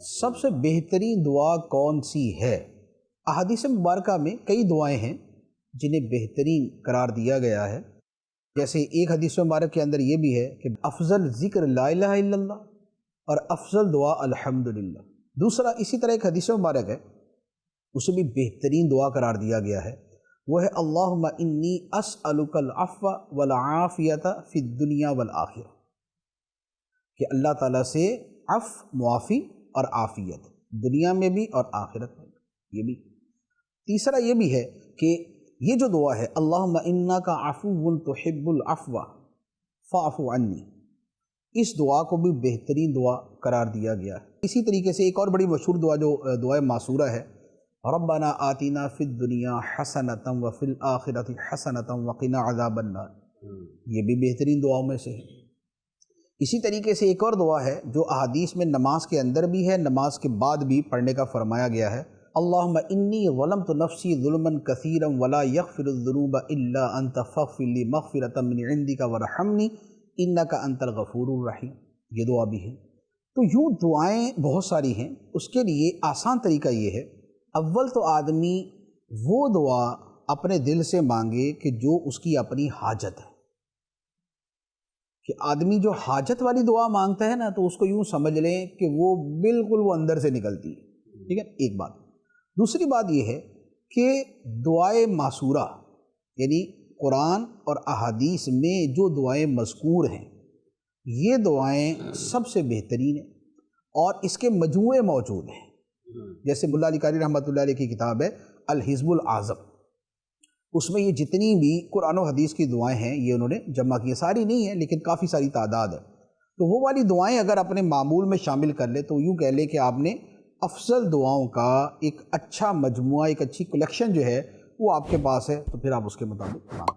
سب سے بہترین دعا کون سی ہے؟ احادیث مبارکہ میں کئی دعائیں ہیں جنہیں بہترین قرار دیا گیا ہے۔ جیسے ایک حدیث مبارک کے اندر یہ بھی ہے کہ افضل ذکر لا الہ الا اللہ اور افضل دعا الحمدللہ۔ دوسرا اسی طرح ایک حدیث مبارک ہے، اسے بھی بہترین دعا قرار دیا گیا ہے، وہ ہے اللہم انی اسألک العفو والعافیۃ فی الدنیا والآخرہ، کہ اللہ تعالیٰ سے عفو، معافی اور عافیت دنیا میں بھی اور آخرت میں بھی۔ یہ بھی تیسرا یہ بھی ہے کہ یہ جو دعا ہے اللہم انک عفو تحب العفو فاعف عنی، اس دعا کو بھی بہترین دعا قرار دیا گیا ہے۔ اسی طریقے سے ایک اور بڑی مشہور دعا جو دعا معصورہ ہے، ربنا آتنا فی الدنیا حسنۃ وفی الآخرۃ حسنۃ وقنا عذاب النار، یہ بھی بہترین دعاؤں میں سے ہے۔ اسی طریقے سے ایک اور دعا ہے جو احادیث میں نماز کے اندر بھی ہے، نماز کے بعد بھی پڑھنے کا فرمایا گیا ہے، اللہم انی ظلمت نفسی ظلما کثیرا ولا یغفر الذنوب الا انت فاغفر لی مغفرۃ من عندک وارحمنی انک انت الغفور الرحیم، یہ دعا بھی ہے۔ تو یوں دعائیں بہت ساری ہیں، اس کے لیے آسان طریقہ یہ ہے، اول تو آدمی وہ دعا اپنے دل سے مانگے کہ جو اس کی اپنی حاجت ہے، کہ آدمی جو حاجت والی دعا مانگتا ہے نا تو اس کو یوں سمجھ لیں کہ وہ بالکل وہ اندر سے نکلتی ہے، ٹھیک ہے، ایک بات۔ دوسری بات یہ ہے کہ دعائے معصورہ یعنی قرآن اور احادیث میں جو دعائیں مذکور ہیں یہ دعائیں سب سے بہترین ہیں اور اس کے مجموعے موجود ہیں۔ جیسے ملا علی قاری رحمۃ اللہ علیہ کی کتاب ہے الحزب الاعظم، اس میں یہ جتنی بھی قرآن و حدیث کی دعائیں ہیں یہ انہوں نے جمع کی ہیں، ساری نہیں ہیں لیکن کافی ساری تعداد ہے۔ تو وہ والی دعائیں اگر اپنے معمول میں شامل کر لے تو یوں کہہ لے کہ آپ نے افضل دعاؤں کا ایک اچھا مجموعہ، ایک اچھی کلیکشن جو ہے وہ آپ کے پاس ہے، تو پھر آپ اس کے مطابق